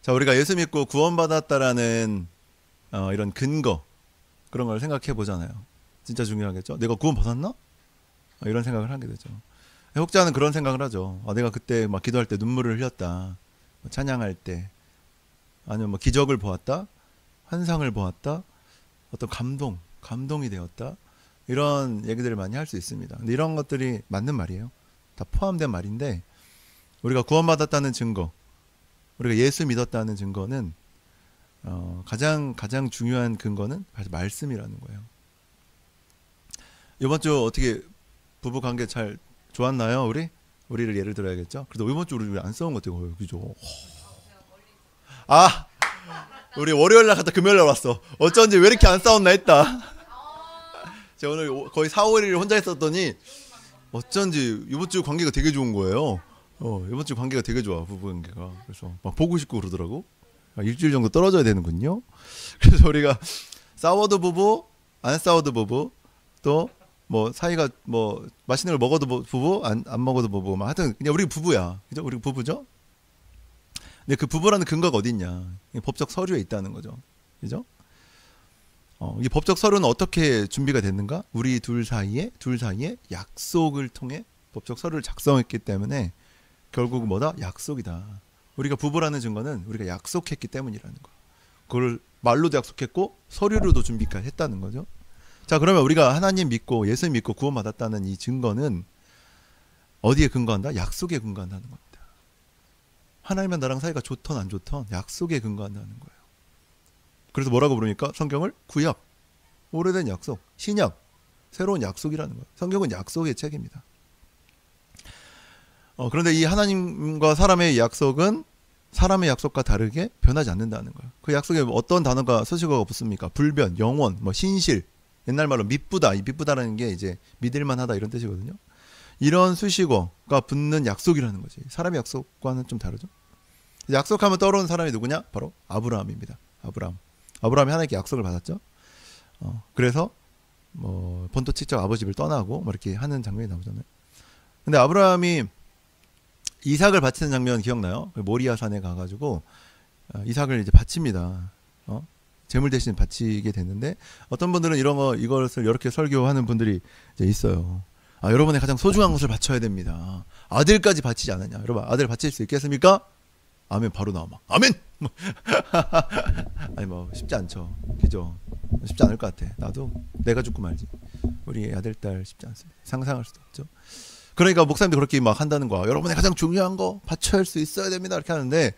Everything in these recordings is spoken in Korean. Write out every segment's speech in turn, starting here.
자, 우리가 예수 믿고 구원받았다라는 이런 근거, 그런 걸 생각해 보잖아요. 진짜 중요하겠죠. 내가 구원받았나? 이런 생각을 하게 되죠. 혹자는 그런 생각을 하죠. 내가 그때 막 기도할 때 눈물을 흘렸다, 찬양할 때, 아니면 뭐 기적을 보았다, 환상을 보았다, 어떤 감동이 되었다, 이런 얘기들을 많이 할 수 있습니다. 근데 이런 것들이 맞는 말이에요. 다 포함된 말인데, 우리가 구원받았다는 증거, 우리가 예수 믿었다는 증거는 가장 중요한 근거는 바로 말씀이라는 거예요. 이번 주 어떻게 부부 관계 잘 좋았나요? 우리를 예를 들어야겠죠. 그래도 이번 주 우리 안 싸운 것 같아요. 그죠? 우리 월요일 날 갔다 금요일 날 왔어. 어쩐지 왜 이렇게 안 싸웠나 했다. 제가 오늘 거의 4, 5일 혼자 있었더니 어쩐지 이번 주 관계가 되게 좋은 거예요. 이번 주 관계가 되게 좋아, 부부 관계가. 그래서 막 보고 싶고 그러더라고. 일주일 정도 떨어져야 되는군요. 그래서 우리가 싸워도 부부, 안 싸워도 부부, 또 뭐 사이가 뭐 맛있는 걸 먹어도 부부, 안 먹어도 부부, 막 하여튼 그냥 우리 부부야. 그죠? 우리 부부죠? 근데 그 부부라는 근거가 어디 있냐? 법적 서류에 있다는 거죠. 그죠? 이 법적 서류는 어떻게 준비가 됐는가? 우리 둘 사이에 약속을 통해 법적 서류를 작성했기 때문에 결국 뭐다? 약속이다. 우리가 부부라는 증거는 우리가 약속했기 때문이라는 거. 그걸 말로도 약속했고 서류로도 준비까지 했다는 거죠. 자, 그러면 우리가 하나님 믿고 예수 믿고 구원받았다는 이 증거는 어디에 근거한다? 약속에 근거한다는 겁니다. 하나님과 나랑 사이가 좋던 안 좋던 약속에 근거한다는 거예요. 그래서 뭐라고 부르니까 성경을 구약, 오래된 약속, 신약, 새로운 약속이라는 거예요. 성경은 약속의 책입니다. 그런데 이 하나님과 사람의 약속은 사람의 약속과 다르게 변하지 않는다는 거예요. 그 약속에 어떤 단어가 수식어가 붙습니까? 불변, 영원, 뭐 신실, 옛날 말로 미쁘다. 이 미쁘다라는 게 이제 믿을만하다 이런 뜻이거든요. 이런 수식어가 붙는 약속이라는 거지. 사람의 약속과는 좀 다르죠. 약속하면 떠오르는 사람이 누구냐? 바로 아브라함입니다. 아브라함이 하나님께 약속을 받았죠. 그래서 뭐 본토 친척 아버지 집을 떠나고 뭐 이렇게 하는 장면이 나오잖아요. 근데 아브라함이 이삭을 바치는 장면 기억나요? 모리아 산에 가가지고 이삭을 이제 바칩니다. 제물 대신 바치게 됐는데 어떤 분들은 이것을 이렇게 설교하는 분들이 이제 있어요. 여러분의 가장 소중한 것을 바쳐야 됩니다. 아들까지 바치지 않았냐? 여러분 아들 바칠 수 있겠습니까? 아멘 바로 나와 막 아멘. 아니 뭐 쉽지 않죠. 그죠? 쉽지 않을 것 같아. 나도 내가 죽고 말지. 우리 아들 딸 쉽지 않습니다. 상상할 수도 없죠. 그러니까 목사님도 그렇게 막 한다는 거야. 여러분의 가장 중요한 거 바쳐야 할 수 있어야 됩니다. 이렇게 하는데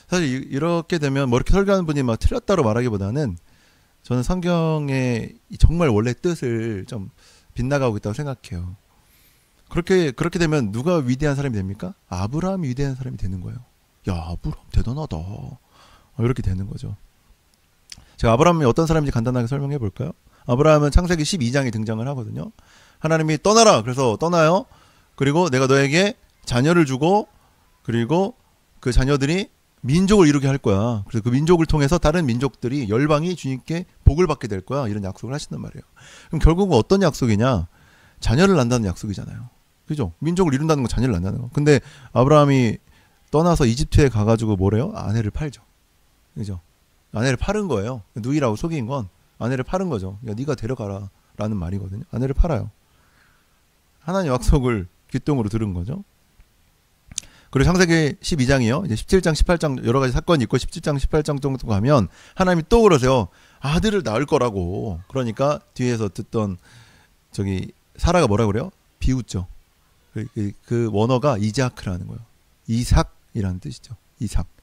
사실 이렇게 되면 뭐 이렇게 설교하는 분이 막 틀렸다고 말하기보다는 저는 성경의 정말 원래 뜻을 좀 빗나가고 있다고 생각해요. 그렇게 되면 누가 위대한 사람이 됩니까? 아브라함이 위대한 사람이 되는 거예요. 야, 아브라함 대단하다. 이렇게 되는 거죠. 제가 아브라함이 어떤 사람인지 간단하게 설명해 볼까요? 아브라함은 창세기 12장에 등장을 하거든요. 하나님이 떠나라. 그래서 떠나요. 그리고 내가 너에게 자녀를 주고 그리고 그 자녀들이 민족을 이루게 할 거야. 그래서 그 민족을 통해서 다른 민족들이 열방이 주님께 복을 받게 될 거야. 이런 약속을 하신단 말이에요. 그럼 결국은 어떤 약속이냐? 자녀를 낳는다는 약속이잖아요. 그죠? 민족을 이룬다는 건 자녀를 낳는다는 거. 근데 아브라함이 떠나서 이집트에 가가지고 뭐래요? 아내를 팔죠. 그죠? 아내를 팔은 거예요. 누이라고 속인 건 아내를 팔은 거죠. 야, 네가 데려가라 라는 말이거든요. 아내를 팔아요. 하나님 약속을 귀뚱으로 들은 거죠. 그리고 창세기 12장이요. 이제 17장, 18장 여러 가지 사건이 있고 17장, 18장 정도 가면 하나님이 또 그러세요. 아들을 낳을 거라고. 그러니까 뒤에서 듣던 사라가 뭐라 그래요? 비웃죠. 그 원어가 이자크라는 거예요. 이삭이라는 뜻이죠.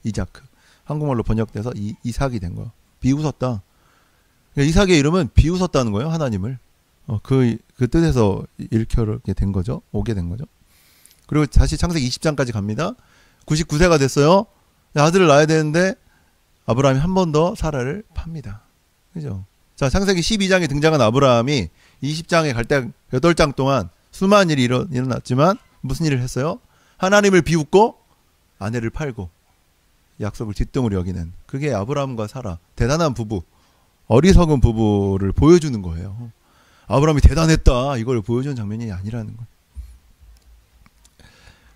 이자크. 한국말로 번역돼서 이삭이 된 거예요. 비웃었다. 그러니까 이삭의 이름은 비웃었다는 거예요. 하나님을. 그 뜻에서 일컬게 된 거죠. 오게 된 거죠. 그리고 다시 창세기 20장까지 갑니다. 99세가 됐어요. 아들을 낳아야 되는데 아브라함이 한 번 더 사라를 팝니다. 그죠? 자, 창세기 12장에 등장한 아브라함이 20장에 갈 때 8장 동안 수많은 일이 일어났지만 무슨 일을 했어요? 하나님을 비웃고 아내를 팔고 약속을 뒷등으로 여기는, 그게 아브라함과 사라, 대단한 부부, 어리석은 부부를 보여주는 거예요. 아브라함이 대단했다 이걸 보여주는 장면이 아니라는 거예요.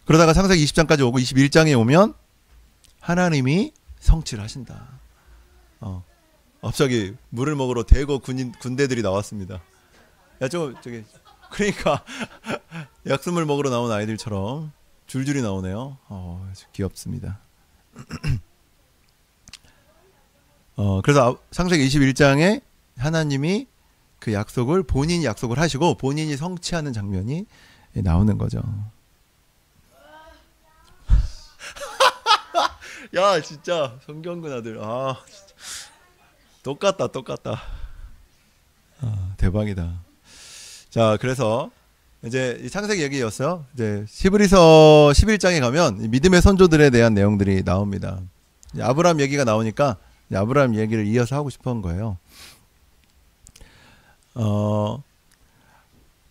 그러다가 창세기 20장까지 오고 21장에 오면 하나님이 성취를 하신다. 갑자기 물을 먹으러 대거 군대들이 나왔습니다. 야, 저기 그러니까 약수물 먹으러 나온 아이들처럼 줄줄이 나오네요. 귀엽습니다. 그래서 창세기 21장에 하나님이 그 약속을 본인이 약속을 하시고 본인이 성취하는 장면이 나오는 거죠. 야, 진짜 성경근 아들. 진짜. 똑같다. 대박이다. 자, 그래서 이제 이 창세기 얘기였어요. 이제 히브리서 11장에 가면 믿음의 선조들에 대한 내용들이 나옵니다. 아브라함 얘기가 나오니까 아브라함 얘기를 이어서 하고 싶은 거예요.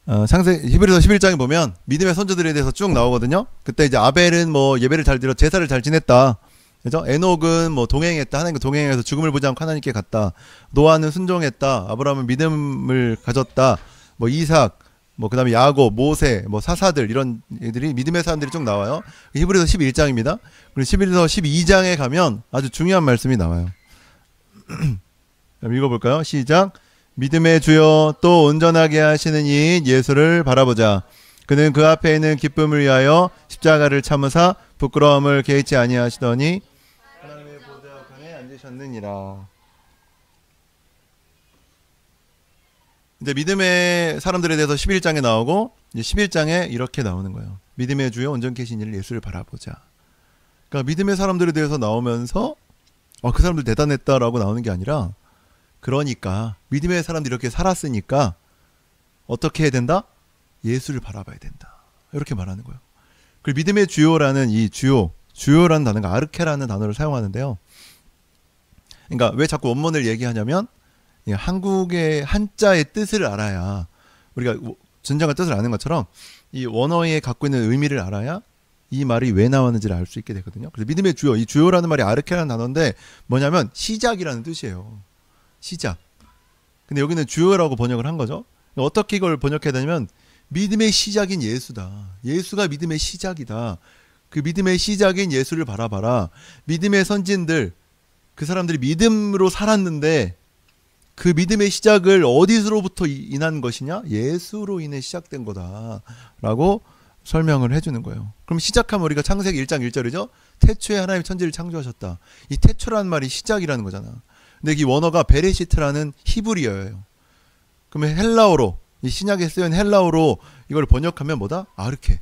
히브리서 11장에 보면 믿음의 선조들에 대해서 쭉 나오거든요. 그때 이제 아벨은 뭐 예배를 잘 드려 제사를 잘 지냈다. 그죠? 에녹은 뭐 동행했다. 하나님과 동행해서 죽음을 보지 않고 하나님께 갔다. 노아는 순종했다. 아브라함은 믿음을 가졌다. 뭐 이삭, 뭐 그다음에 야곱, 모세, 뭐 사사들 이런 애들이 믿음의 사람들이 쭉 나와요. 히브리서 11장입니다. 그리고 히브리서 12장에 가면 아주 중요한 말씀이 나와요. 읽어볼까요? 시작. 믿음의 주여 또 온전하게 하시는 이인 예수를 바라보자. 그는 그 앞에 있는 기쁨을 위하여 십자가를 참으사 부끄러움을 개의치 아니하시더니 하나님의 보좌 우편에 앉으셨느니라. 이제 믿음의 사람들에 대해서 11장에 나오고 이제 11장에 이렇게 나오는 거예요. 믿음의 주여 온전케 하신 이를 예수를 바라보자. 그러니까 믿음의 사람들에 대해서 나오면서 그 사람들 대단했다라고 나오는 게 아니라, 그러니까 믿음의 사람들이 이렇게 살았으니까 어떻게 해야 된다? 예수를 바라봐야 된다. 이렇게 말하는 거예요. 그리고 믿음의 주요라는 이 주요라는 단어가 아르케라는 단어를 사용하는데요. 그러니까 왜 자꾸 원문을 얘기하냐면 한국의 한자의 뜻을 알아야, 우리가 진정한 뜻을 아는 것처럼 이 원어에 갖고 있는 의미를 알아야 이 말이 왜 나왔는지를 알 수 있게 되거든요. 그래서 믿음의 주요, 이 주요라는 말이 아르케라는 단어인데 뭐냐면 시작이라는 뜻이에요. 시작. 근데 여기는 주요라고 번역을 한 거죠. 어떻게 이걸 번역해야 되냐면 믿음의 시작인 예수다. 예수가 믿음의 시작이다. 그 믿음의 시작인 예수를 바라봐라. 믿음의 선진들, 그 사람들이 믿음으로 살았는데 그 믿음의 시작을 어디서로부터 인한 것이냐? 예수로 인해 시작된 거다라고 설명을 해주는 거예요. 그럼 시작하면 우리가 창세기 1장 1절이죠. 태초에 하나님 천지를 창조하셨다. 이 태초라는 말이 시작이라는 거잖아. 근데 이 원어가 베레시트라는 히브리어예요. 그러면 헬라어로, 이 신약에 쓰인 헬라어로 이걸 번역하면 뭐다? 아르케.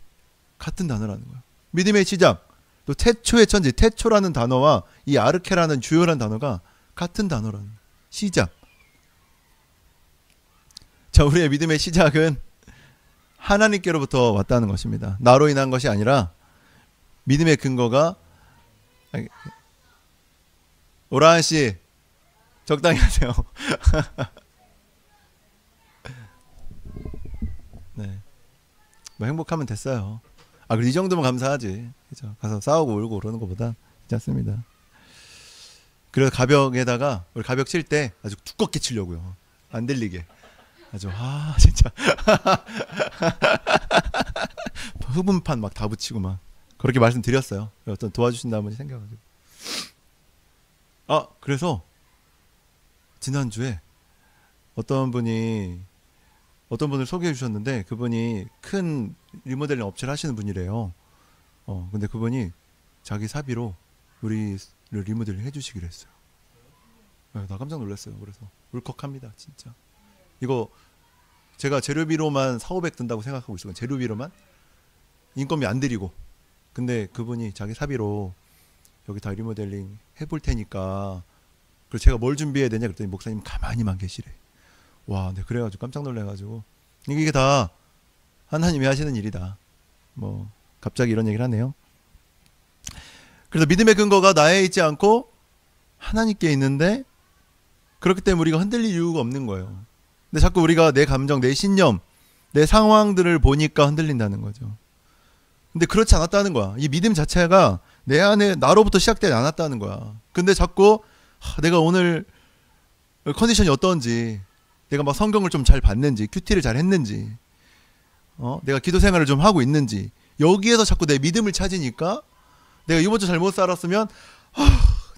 같은 단어라는 거야. 믿음의 시작, 또 태초의 천지, 태초라는 단어와 이 아르케라는 주요라는 단어가 같은 단어라는 거야. 시작. 자, 우리의 믿음의 시작은 하나님께로부터 왔다는 것입니다. 나로 인한 것이 아니라 믿음의 근거가, 오라한 씨 적당히 하세요. 네, 뭐 행복하면 됐어요. 그리고 이 정도면 감사하지. 그죠? 가서 싸우고 울고 그러는 것보다 괜찮습니다. 그래서 가벽에다가 우리 가벽 칠 때 아주 두껍게 치려고요. 안 들리게. 아주 진짜 흡음판 막 다 붙이고 막 그렇게 말씀드렸어요. 어떤 도와주신다는 분이 생겨가지고. 그래서 지난주에 어떤 분을 소개해 주셨는데, 그분이 큰 리모델링 업체를 하시는 분이래요. 근데 그분이 자기 사비로 우리를 리모델링 해주시기로 했어요. 나 깜짝 놀랐어요. 그래서 울컥합니다, 진짜. 이거 제가 재료비로만 4,500 든다고 생각하고 있어요. 재료비로만 인건비 안 들이고. 근데 그분이 자기 사비로 여기 다 리모델링 해볼 테니까, 그래서 제가 뭘 준비해야 되냐 그랬더니 목사님 가만히만 계시래. 와, 네, 그래가지고 깜짝 놀래가지고, 이게 다 하나님이 하시는 일이다. 뭐 갑자기 이런 얘기를 하네요. 그래서 믿음의 근거가 나에 있지 않고 하나님께 있는데, 그렇기 때문에 우리가 흔들릴 이유가 없는 거예요. 근데 자꾸 우리가 내 감정, 내 신념, 내 상황들을 보니까 흔들린다는 거죠. 근데 그렇지 않았다는 거야. 이 믿음 자체가 내 안에 나로부터 시작되지 않았다는 거야. 근데 자꾸 내가 오늘 컨디션이 어떤지, 내가 막 성경을 좀 잘 봤는지, 큐티를 잘 했는지, 내가 기도 생활을 좀 하고 있는지, 여기에서 자꾸 내 믿음을 찾으니까, 내가 이번 주 잘못 살았으면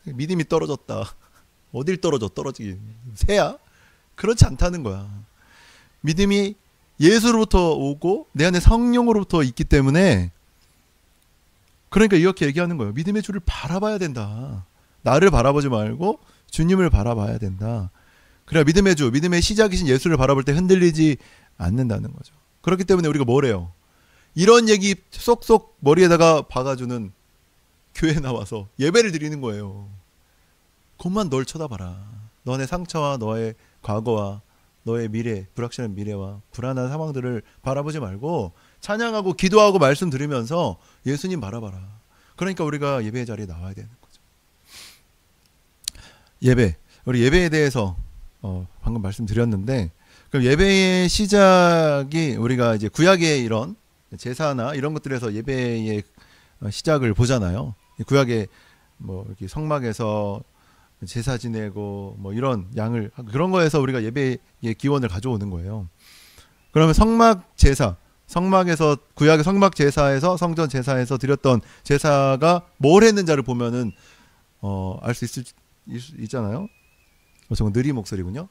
믿음이 떨어졌다. 어딜 떨어지긴 새야? 그렇지 않다는 거야. 믿음이 예수로부터 오고 내 안에 성령으로부터 있기 때문에, 그러니까 이렇게 얘기하는 거예요. 믿음의 주를 바라봐야 된다. 나를 바라보지 말고 주님을 바라봐야 된다. 그래야 믿음의 주, 믿음의 시작이신 예수를 바라볼 때 흔들리지 않는다는 거죠. 그렇기 때문에 우리가 뭐래요? 이런 얘기 쏙쏙 머리에다가 박아주는 교회에 나와서 예배를 드리는 거예요. 그것만 널 쳐다봐라. 너의 상처와 너의 과거와 너의 미래, 불확실한 미래와 불안한 상황들을 바라보지 말고 찬양하고 기도하고 말씀 들으면서 예수님 바라봐라. 그러니까 우리가 예배의 자리에 나와야 되는 거죠. 예배, 우리 예배에 대해서 방금 말씀드렸는데, 그럼 예배의 시작이 우리가 이제 구약의 이런 제사나 이런 것들에서 예배의 시작을 보잖아요. 구약의 뭐 이렇게 성막에서 제사 지내고 뭐 이런 양을, 그런 거에서 우리가 예배의 기원을 가져오는 거예요. 그러면 성막 제사, 성막에서, 구약의 성막 제사에서, 성전 제사에서 드렸던 제사가 뭘 했는지를 보면은 알 수 있잖아요. 저건 느리 목소리군요.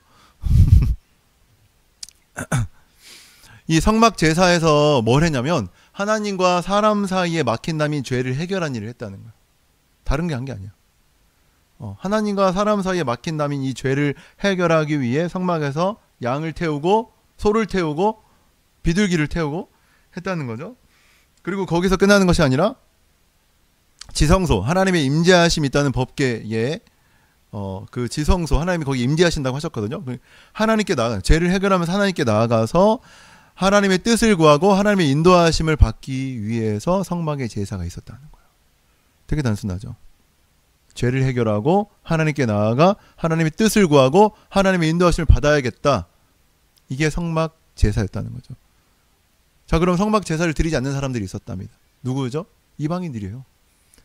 이 성막 제사에서 뭘 했냐면 하나님과 사람 사이에 막힌 담인 죄를 해결한 일을 했다는 거예요. 다른 게 한 게 아니야. 하나님과 사람 사이에 막힌 담인 이 죄를 해결하기 위해 성막에서 양을 태우고 소를 태우고 비둘기를 태우고 했다는 거죠. 그리고 거기서 끝나는 것이 아니라 지성소, 하나님의 임재하심이 있다는 법궤에 그 지성소, 하나님이 거기 임재하신다고 하셨거든요. 하나님께 죄를 해결하면서 하나님께 나아가서 하나님의 뜻을 구하고 하나님의 인도하심을 받기 위해서 성막의 제사가 있었다는 거예요. 되게 단순하죠. 죄를 해결하고 하나님께 나아가 하나님의 뜻을 구하고 하나님의 인도하심을 받아야겠다. 이게 성막 제사였다는 거죠. 자, 그럼 성막 제사를 드리지 않는 사람들이 있었답니다. 누구죠? 이방인들이에요.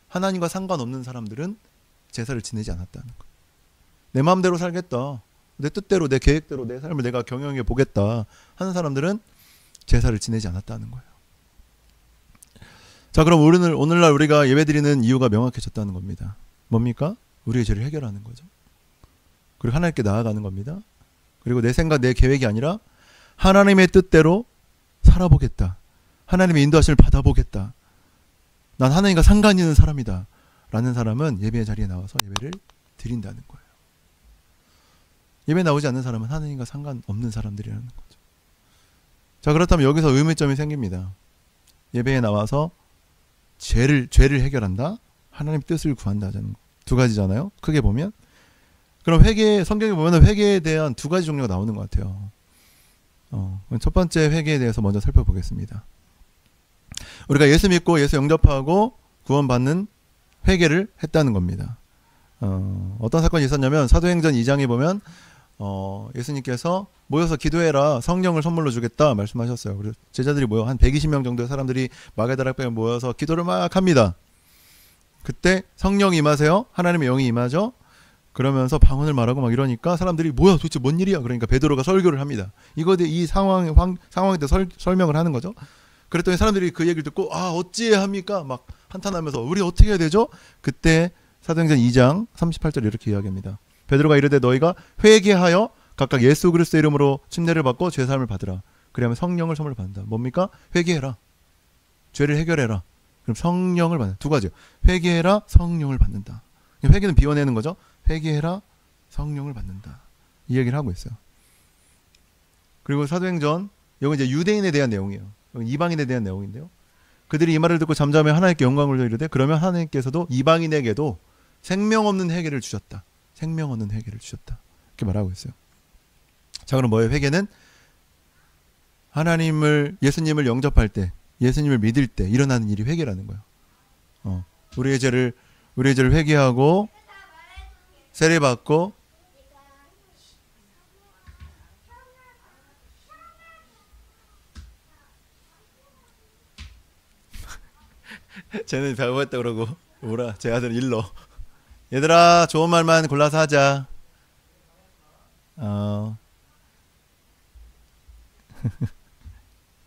하나님과 상관없는 사람들은 제사를 지내지 않았다는 거예요. 내 마음대로 살겠다, 내 뜻대로, 내 계획대로 내 삶을 내가 경영해 보겠다 하는 사람들은 제사를 지내지 않았다는 거예요. 자, 그럼 오늘날 우리가 예배드리는 이유가 명확해졌다는 겁니다. 뭡니까? 우리의 죄를 해결하는 거죠. 그리고 하나님께 나아가는 겁니다. 그리고 내 생각, 내 계획이 아니라 하나님의 뜻대로 살아보겠다. 하나님의 인도하심을 받아보겠다. 난 하나님과 상관 있는 사람이다 라는 사람은 예배의 자리에 나와서 예배를 드린다는 거예요. 예배 나오지 않는 사람은 하나님과 상관없는 사람들이라는 거죠. 자, 그렇다면 여기서 의문점이 생깁니다. 예배에 나와서 죄를 해결한다, 하나님 뜻을 구한다 하자는 두 가지잖아요. 크게 보면. 그럼 성경에 보면 회개에 대한 두 가지 종류가 나오는 것 같아요. 첫 번째 회개에 대해서 먼저 살펴보겠습니다. 우리가 예수 믿고 예수 영접하고 구원받는 회개를 했다는 겁니다. 어떤 사건이 있었냐면 사도행전 2장에 보면 예수님께서 모여서 기도해라, 성령을 선물로 주겠다 말씀하셨어요. 그래서 제자들이 모여 한 120명 정도의 사람들이 마게다락방에 모여서 기도를 막 합니다. 그때 성령이 임하세요. 하나님의 영이 임하죠. 그러면서 방언을 말하고 막 이러니까 사람들이 뭐야 도대체 뭔 일이야. 그러니까 베드로가 설교를 합니다. 이 상황에 대해서 설명을 하는 거죠. 그랬더니 사람들이 그 얘기를 듣고 어찌해야 합니까? 막 한탄하면서 우리 어떻게 해야 되죠? 그때 사도행전 2장 38절 이렇게 이야기합니다. 베드로가 이르되 너희가 회개하여 각각 예수 그리스도의 이름으로 침례를 받고 죄사함을 받으라. 그러면 성령을 선물 받는다. 뭡니까? 회개해라. 죄를 해결해라. 그럼 성령을 받는다. 두 가지요. 회개해라, 성령을 받는다. 회개는 비워내는 거죠. 회개해라, 성령을 받는다. 이 얘기를 하고 있어요. 그리고 사도행전, 이건 이제 유대인에 대한 내용이에요. 이방인에 대한 내용인데요. 그들이 이 말을 듣고 잠잠해 하나님께 영광을 돌리되 그러면 하나님께서도 이방인에게도 생명 없는 회개를 주셨다. 생명 없는 회개를 주셨다. 이렇게 말하고 있어요. 자, 그럼 뭐예요? 회개는 예수님을 영접할 때, 예수님을 믿을 때 일어나는 일이 회개라는 거예요. 우리의 죄를 회개하고 세례받고 쟤는 배고팠다 그러고 뭐라 제 아들은 일러. 얘들아 좋은 말만 골라서 하자.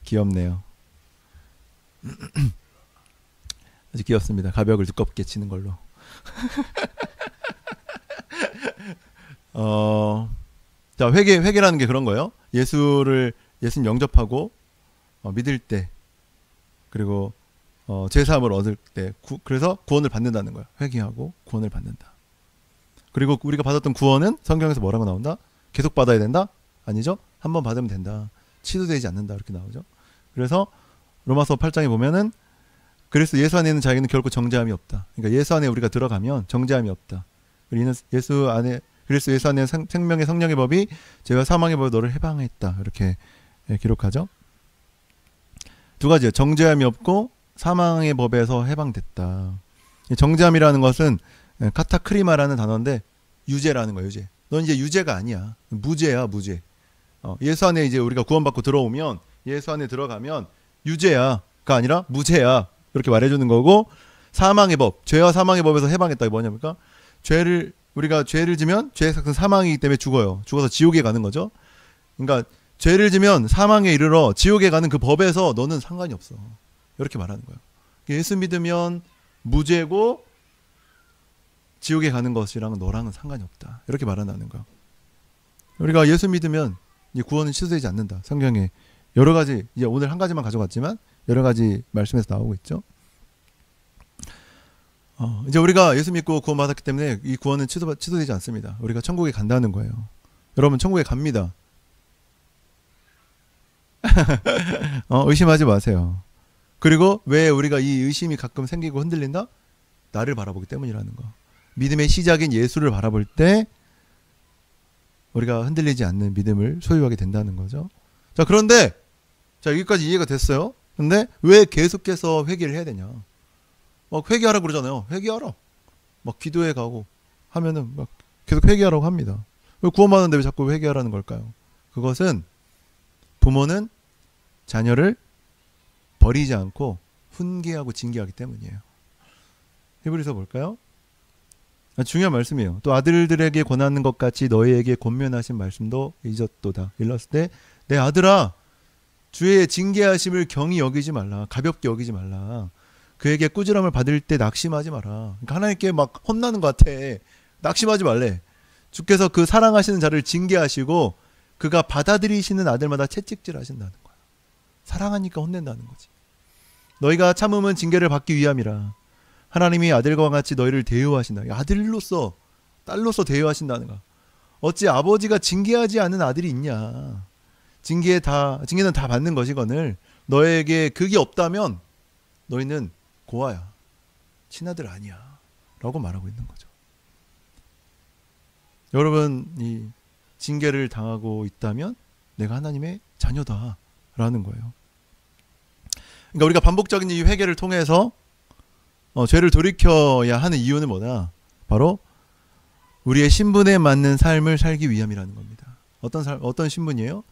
귀엽네요. 아주 귀엽습니다. 가벽을 두껍게 치는 걸로. 자, 회개라는 게 그런 거예요. 예수님 영접하고 믿을 때, 그리고 죄 사함을 얻을 때, 그래서 구원을 받는다는 거예요. 회개하고 구원을 받는다. 그리고 우리가 받았던 구원은 성경에서 뭐라고 나온다? 계속 받아야 된다? 아니죠? 한 번 받으면 된다. 취소되지 않는다. 이렇게 나오죠. 그래서 로마서 8장에 보면은 그리스도 예수 안에 있는 자에게는 결코 정죄함이 없다. 그러니까 예수 안에 우리가 들어가면 정죄함이 없다. 이는 그리스도 예수 안에 생명의 성령의 법이 죄와 사망의 법이 너를 해방했다. 이렇게 기록하죠. 두 가지예요. 정죄함이 없고 사망의 법에서 해방됐다. 정죄함이라는 것은 카타크리마라는 단어인데 유죄라는 거예요. 유죄. 넌 이제 유죄가 아니야. 무죄야, 무죄. 예수 안에 이제 우리가 구원받고 들어오면, 예수 안에 들어가면 유죄야가 아니라 무죄야. 이렇게 말해주는 거고, 사망의 법, 죄와 사망의 법에서 해방했다. 이게 뭐냐니까 우리가 죄를 지면 죄의 삭은 사망이기 때문에 죽어요. 죽어서 지옥에 가는 거죠. 그러니까 죄를 지면 사망에 이르러 지옥에 가는 그 법에서 너는 상관이 없어. 이렇게 말하는 거예요. 예수 믿으면 무죄고 지옥에 가는 것이랑은 너랑은 상관이 없다. 이렇게 말한다는 거예요. 우리가 예수 믿으면 이 구원은 취소되지 않는다. 성경에 여러 가지, 이제 오늘 한 가지만 가져갔지만 여러 가지 말씀에서 나오고 있죠. 이제 우리가 예수 믿고 구원받았기 때문에 이 구원은 취소되지 않습니다. 우리가 천국에 간다는 거예요. 여러분 천국에 갑니다. 의심하지 마세요. 그리고 왜 우리가 이 의심이 가끔 생기고 흔들린다? 나를 바라보기 때문이라는 거. 믿음의 시작인 예수를 바라볼 때 우리가 흔들리지 않는 믿음을 소유하게 된다는 거죠. 자, 그런데 자, 여기까지 이해가 됐어요. 근데 왜 계속해서 회개를 해야 되냐? 막 회개하라고 그러잖아요. 회개하라. 막 기도해 가고 하면은 막 계속 회개하라고 합니다. 왜 구원받는데 왜 자꾸 회개하라는 걸까요? 그것은 부모는 자녀를 버리지 않고 훈계하고 징계하기 때문이에요. 히브리서 볼까요? 중요한 말씀이에요. 또 아들들에게 권하는 것 같이 너희에게 권면하신 말씀도 잊었도다. 일렀을 때 내 아들아, 주의 징계하심을 경히 여기지 말라. 가볍게 여기지 말라. 그에게 꾸지람을 받을 때 낙심하지 마라. 그러니까 하나님께 막 혼나는 것 같아. 낙심하지 말래. 주께서 그 사랑하시는 자를 징계하시고 그가 받아들이시는 아들마다 채찍질 하신다는 거야. 사랑하니까 혼낸다는 거지. 너희가 참음은 징계를 받기 위함이라. 하나님이 아들과 같이 너희를 대우하신다. 아들로서 딸로서 대우하신다는 거야. 어찌 아버지가 징계하지 않은 아들이 있냐. 징계는 다 받는 것이거늘 너에게 그게 없다면 너희는 고아야. 친아들 아니야. 라고 말하고 있는 거죠. 여러분, 이 징계를 당하고 있다면 내가 하나님의 자녀다. 라는 거예요. 그러니까 우리가 반복적인 이 회개를 통해서 죄를 돌이켜야 하는 이유는 뭐냐? 바로 우리의 신분에 맞는 삶을 살기 위함이라는 겁니다. 어떤 신분이에요?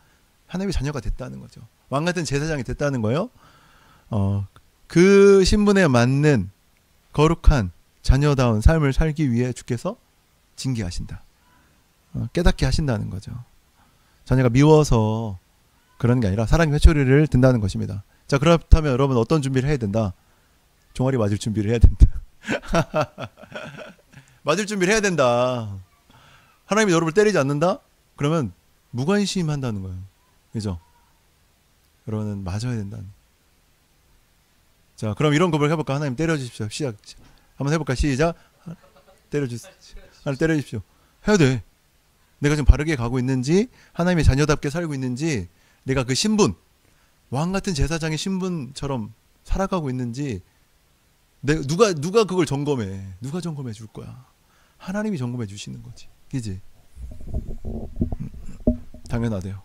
하나님의 자녀가 됐다는 거죠. 왕 같은 제사장이 됐다는 거예요. 그 신분에 맞는 거룩한 자녀다운 삶을 살기 위해 주께서 징계하신다. 깨닫게 하신다는 거죠. 자녀가 미워서 그런 게 아니라 사랑의 회초리를 든다는 것입니다. 자, 그렇다면 여러분 어떤 준비를 해야 된다? 종아리 맞을 준비를 해야 된다. 맞을 준비를 해야 된다. 하나님이 여러분을 때리지 않는다? 그러면 무관심한다는 거예요. 그죠? 여러분은 맞아야 된다는. 자, 그럼 이런 고백 해볼까? 하나님 때려주십시오. 시작. 한번 해볼까? 시작. 때려주십시오. 하나님 때려주십시오. 해야 돼. 내가 지금 바르게 가고 있는지, 하나님의 자녀답게 살고 있는지, 내가 그 신분, 왕 같은 제사장의 신분처럼 살아가고 있는지, 누가 그걸 점검해? 누가 점검해 줄 거야? 하나님이 점검해 주시는 거지. 그지? 당연하대요.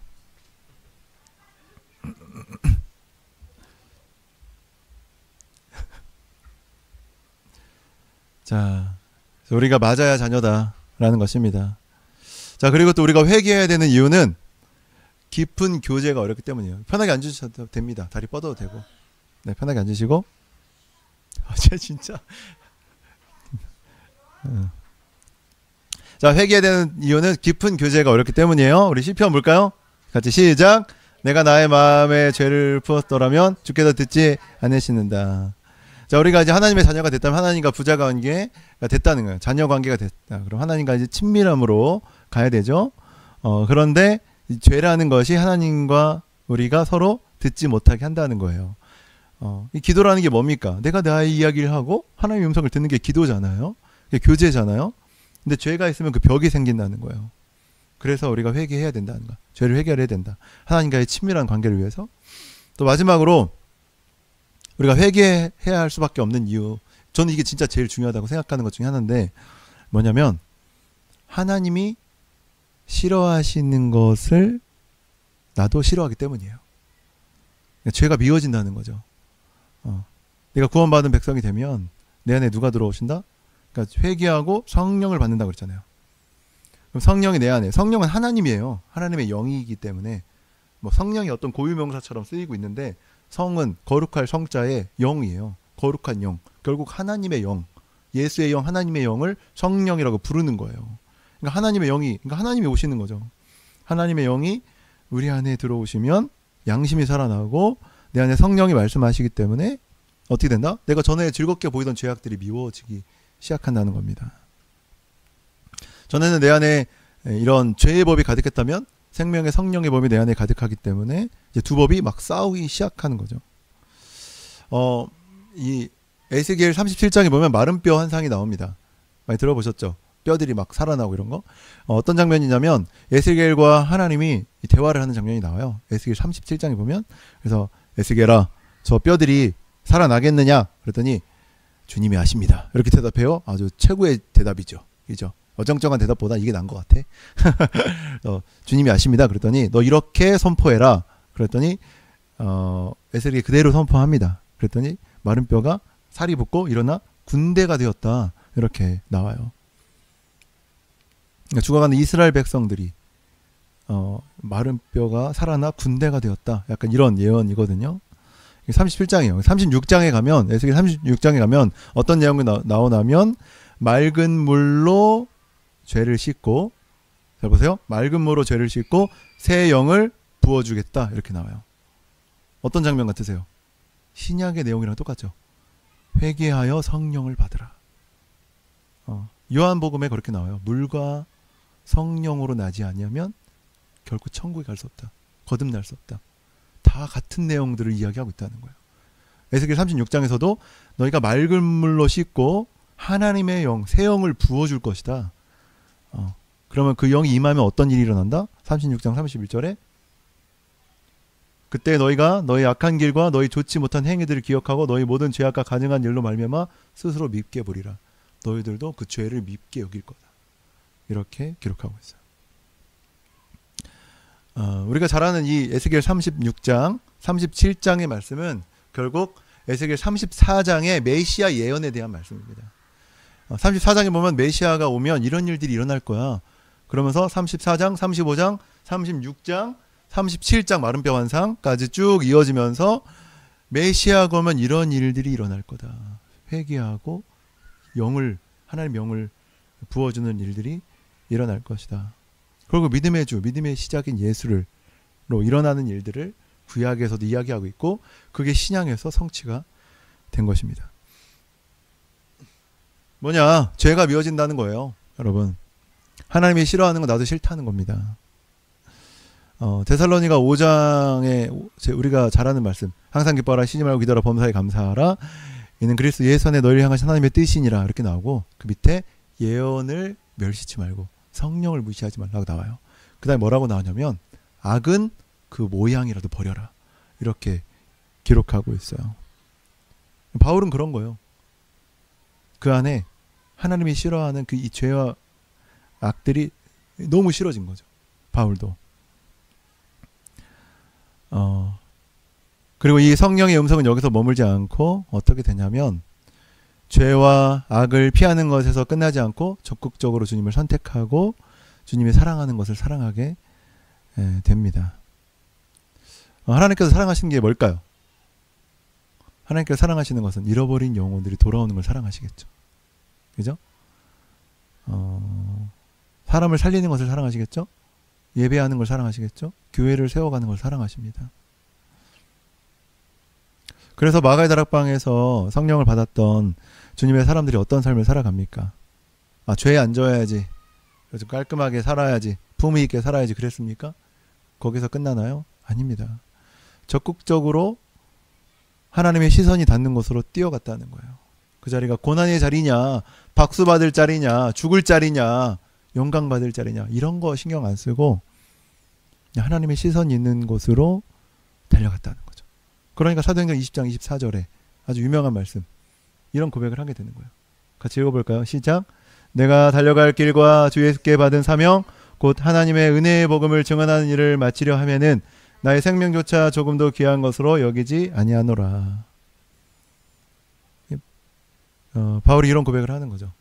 자, 우리가 맞아야 자녀다라는 것입니다. 자, 그리고 또 우리가 회개해야 되는 이유는 깊은 교제가 어렵기 때문이에요. 편하게 앉으셔도 됩니다. 다리 뻗어도 되고. 네, 편하게 앉으시고. 진짜. 자, 회개해야 되는 이유는 깊은 교제가 어렵기 때문이에요. 우리 시편 볼까요? 같이 시작. 내가 나의 마음에 죄를 품었더라면 주께서 듣지 않으시는다. 자, 우리가 이제 하나님의 자녀가 됐다면 하나님과 부자 관계가 됐다는 거예요. 자녀 관계가 됐다. 그럼 하나님과 이제 친밀함으로 가야 되죠. 그런데 이 죄라는 것이 하나님과 우리가 서로 듣지 못하게 한다는 거예요. 이 기도라는 게 뭡니까? 내가 나의 이야기를 하고 하나님의 음성을 듣는 게 기도잖아요. 그게 교제잖아요. 근데 죄가 있으면 그 벽이 생긴다는 거예요. 그래서 우리가 회개해야 된다는 거야. 죄를 해결해야 된다. 하나님과의 친밀한 관계를 위해서. 또 마지막으로 우리가 회개해야 할 수밖에 없는 이유, 저는 이게 진짜 제일 중요하다고 생각하는 것 중에 하나인데 뭐냐면 하나님이 싫어하시는 것을 나도 싫어하기 때문이에요. 죄가 미워진다는 거죠. 내가 구원받은 백성이 되면 내 안에 누가 들어오신다? 그러니까 회개하고 성령을 받는다고 그랬잖아요. 그럼 성령이 내 안에, 성령은 하나님이에요. 하나님의 영이기 때문에 뭐 성령이 어떤 고유명사처럼 쓰이고 있는데 성은 거룩할 성자의 영이에요. 거룩한 영. 결국 하나님의 영, 예수의 영, 하나님의 영을 성령이라고 부르는 거예요. 그러니까 하나님의 영이, 그러니까 하나님이 오시는 거죠. 하나님의 영이 우리 안에 들어오시면 양심이 살아나고 내 안에 성령이 말씀하시기 때문에 어떻게 된다? 내가 전에 즐겁게 보이던 죄악들이 미워지기 시작한다는 겁니다. 전에는 내 안에 이런 죄의 법이 가득했다면 생명의 성령의 법이 내 안에 가득하기 때문에 이제 두 법이 막 싸우기 시작하는 거죠. 이 에스겔 37장에 보면 마른 뼈 환상이 나옵니다. 많이 들어보셨죠? 뼈들이 막 살아나고 이런 거. 어떤 장면이냐면 에스겔과 하나님이 대화를 하는 장면이 나와요. 에스겔 37장에 보면. 그래서 에스겔아, 저 뼈들이 살아나겠느냐? 그랬더니 주님이 아십니다. 이렇게 대답해요. 아주 최고의 대답이죠. 그죠? 어정쩡한 대답보다 이게 나은 것 같아. 주님이 아십니다. 그랬더니 너 이렇게 선포해라. 그랬더니 에스겔이 그대로 선포합니다. 그랬더니 마른 뼈가 살이 붙고 일어나 군대가 되었다. 이렇게 나와요. 그러니까 죽어가는 이스라엘 백성들이 마른 뼈가 살아나 군대가 되었다. 약간 이런 예언이거든요. 37장이에요. 36장에 가면, 에스겔 36장에 가면 어떤 내용이 나오냐면 맑은 물로 죄를 씻고, 잘 보세요. 맑은 물로 죄를 씻고 새 영을 부어주겠다. 이렇게 나와요. 어떤 장면 같으세요? 신약의 내용이랑 똑같죠. 회개하여 성령을 받으라. 요한복음에 그렇게 나와요. 물과 성령으로 나지 아니하면 결코 천국에 갈 수 없다. 거듭날 수 없다. 다 같은 내용들을 이야기하고 있다는 거예요. 에스겔 36장에서도 너희가 맑은 물로 씻고 하나님의 영, 새 영을 부어줄 것이다. 그러면 그 영이 임하면 어떤 일이 일어난다? 36장 31절에 그때 너희가 너희 악한 길과 너희 좋지 못한 행위들을 기억하고 너희 모든 죄악과 가증한 일로 말미암아 스스로 밉게 보리라. 너희들도 그 죄를 밉게 여길 거다. 이렇게 기록하고 있어요. 우리가 잘 아는 이 에스겔 36장, 37장의 말씀은 결국 에스겔 34장의 메시아 예언에 대한 말씀입니다. 34장에 보면 메시아가 오면 이런 일들이 일어날 거야. 그러면서 34장, 35장, 36장, 37장 마른뼈 환상까지 쭉 이어지면서 메시아가 오면 이런 일들이 일어날 거다. 회개하고 하나님 영을 부어주는 일들이 일어날 것이다. 그리고 믿음의 주, 믿음의 시작인 예수로 일어나는 일들을 구약에서도 이야기하고 있고 그게 신약에서 성취가 된 것입니다. 뭐냐? 죄가 미워진다는 거예요. 여러분. 하나님이 싫어하는 건 나도 싫다는 겁니다. 데살로니가 5장에 우리가 잘 아는 말씀, 항상 기뻐하라, 쉬지 말고 기도하라, 범사에 감사하라, 이는 그리스도 예수 안에 너희를 향하신 하나님의 뜻이니라 이렇게 나오고 그 밑에 예언을 멸시치 말고 성령을 무시하지 말라고 나와요. 그 다음에 뭐라고 나오냐면 악은 그 모양이라도 버려라 이렇게 기록하고 있어요. 바울은 그런 거예요. 그 안에 하나님이 싫어하는 그 이 죄와 악들이 너무 싫어진 거죠. 바울도. 그리고 이 성령의 음성은 여기서 머물지 않고 어떻게 되냐면 죄와 악을 피하는 것에서 끝나지 않고 적극적으로 주님을 선택하고 주님이 사랑하는 것을 사랑하게 됩니다. 하나님께서 사랑하시는 게 뭘까요? 하나님께서 사랑하시는 것은 잃어버린 영혼들이 돌아오는 걸 사랑하시겠죠. 그죠? 사람을 살리는 것을 사랑하시겠죠? 예배하는 걸 사랑하시겠죠? 교회를 세워가는 걸 사랑하십니다. 그래서 마가의 다락방에서 성령을 받았던 주님의 사람들이 어떤 삶을 살아갑니까? 죄에 안 져야지. 그래서 깔끔하게 살아야지, 품위 있게 살아야지 그랬습니까? 거기서 끝나나요? 아닙니다. 적극적으로 하나님의 시선이 닿는 곳으로 뛰어갔다는 거예요. 그 자리가 고난의 자리냐, 박수 받을 자리냐, 죽을 자리냐, 영광 받을 자리냐, 이런 거 신경 안 쓰고 하나님의 시선이 있는 곳으로 달려갔다는 거죠. 그러니까 사도행전 20장 24절에 아주 유명한 말씀, 이런 고백을 하게 되는 거예요. 같이 읽어볼까요? 시작. 내가 달려갈 길과 주 예수께 받은 사명 곧 하나님의 은혜의 복음을 증언하는 일을 마치려 하면은 나의 생명조차 조금도 귀한 것으로 여기지 아니하노라. 바울이 이런 고백을 하는 거죠.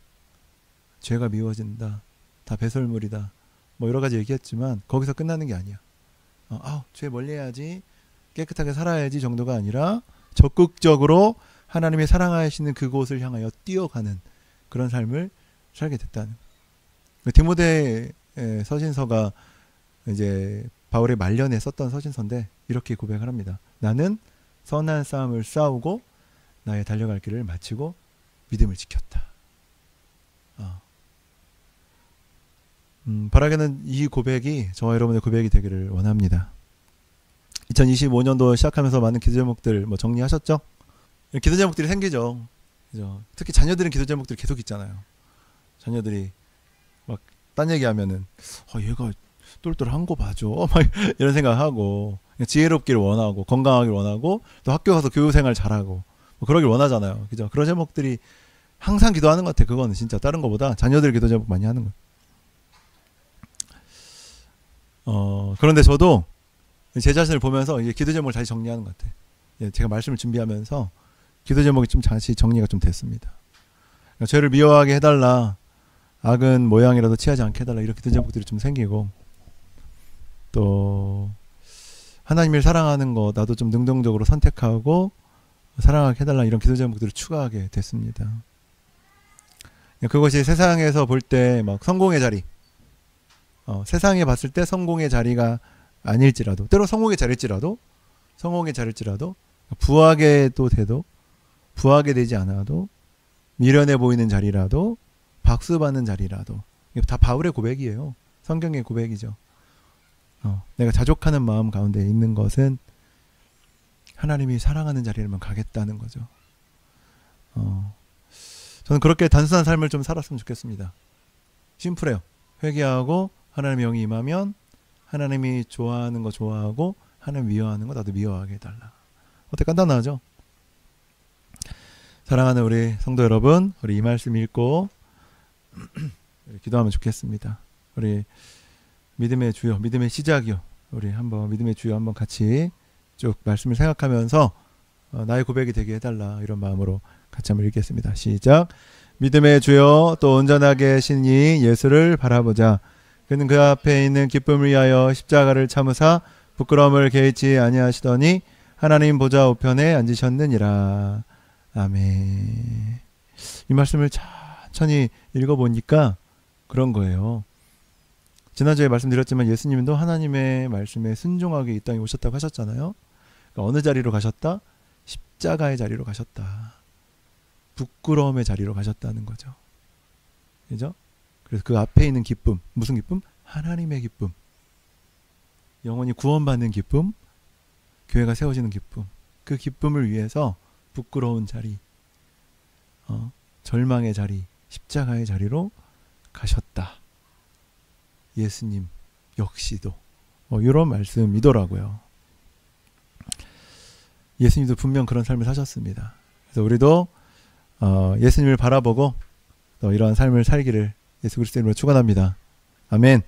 죄가 미워진다, 다 배설물이다, 뭐 여러 가지 얘기했지만 거기서 끝나는 게 아니야. 죄 멀리해야지, 깨끗하게 살아야지 정도가 아니라 적극적으로 하나님의 사랑하시는 그곳을 향하여 뛰어가는 그런 삶을 살게 됐다는. 디모데 서신서가 이제 바울의 말년에 썼던 서신서인데 이렇게 고백을 합니다. 나는 선한 싸움을 싸우고 나의 달려갈 길을 마치고 믿음을 지켰다. 바라기는 이 고백이 저와 여러분의 고백이 되기를 원합니다. 2025년도 시작하면서 많은 기도 제목들 뭐 정리하셨죠? 기도 제목들이 생기죠. 그죠? 특히 자녀들은 기도 제목들이 계속 있잖아요. 자녀들이 막 딴 얘기하면은 얘가 똘똘한 거 봐줘, 막 이런 생각하고, 지혜롭기를 원하고, 건강하기를 원하고, 또 학교 가서 교육생활 잘하고 뭐 그러길 원하잖아요. 그죠? 그런 제목들이 항상 기도하는 것 같아. 그거는 진짜 다른 거보다 자녀들 기도 제목 많이 하는 거예요. 그런데 저도 제 자신을 보면서 이게 기도 제목을 다시 정리하는 것 같아요. 제가 말씀을 준비하면서 기도 제목이 좀 다시 정리가 좀 됐습니다. 그러니까 죄를 미워하게 해달라, 악은 모양이라도 취하지 않게 해달라, 이런 기도 제목들이 좀 생기고, 또 하나님을 사랑하는 거 나도 좀 능동적으로 선택하고 사랑하게 해달라, 이런 기도 제목들을 추가하게 됐습니다. 그것이 세상에서 볼 때 막 성공의 자리, 세상에 봤을 때 성공의 자리가 아닐지라도, 때로 성공의 자리일지라도, 부하게 또 돼도, 부하게 되지 않아도, 미련해 보이는 자리라도, 박수 받는 자리라도, 다 바울의 고백이에요. 성경의 고백이죠. 내가 자족하는 마음 가운데 있는 것은 하나님이 사랑하는 자리에만 가겠다는 거죠. 저는 그렇게 단순한 삶을 좀 살았으면 좋겠습니다. 심플해요. 회개하고 하나님의 영이 임하면 하나님이 좋아하는 거 좋아하고 하나님 미워하는 거 나도 미워하게 해달라. 어때? 간단하죠? 사랑하는 우리 성도 여러분, 우리 이 말씀 읽고 기도하면 좋겠습니다. 우리 믿음의 주요, 믿음의 시작이요, 우리 한번 믿음의 주요 한번 같이 쭉 말씀을 생각하면서 나의 고백이 되게 해달라, 이런 마음으로 같이 한번 읽겠습니다. 시작. 믿음의 주요 또 온전하게 신이 예수를 바라보자. 그는 그 앞에 있는 기쁨을 위하여 십자가를 참으사 부끄러움을 개의치 아니하시더니 하나님 보좌 우편에 앉으셨느니라. 아멘. 이 말씀을 천천히 읽어보니까 그런 거예요. 지난주에 말씀드렸지만 예수님도 하나님의 말씀에 순종하게 이 땅에 오셨다고 하셨잖아요. 그러니까 어느 자리로 가셨다? 십자가의 자리로 가셨다. 부끄러움의 자리로 가셨다는 거죠. 그죠? 그래서 그 앞에 있는 기쁨, 무슨 기쁨? 하나님의 기쁨. 영원히 구원받는 기쁨, 교회가 세워지는 기쁨. 그 기쁨을 위해서 부끄러운 자리, 절망의 자리, 십자가의 자리로 가셨다. 예수님 역시도 이런 말씀이더라고요. 예수님도 분명 그런 삶을 사셨습니다. 그래서 우리도 예수님을 바라보고 또 이러한 삶을 살기를 예수 그리스도 이름으로 축원합니다. 아멘.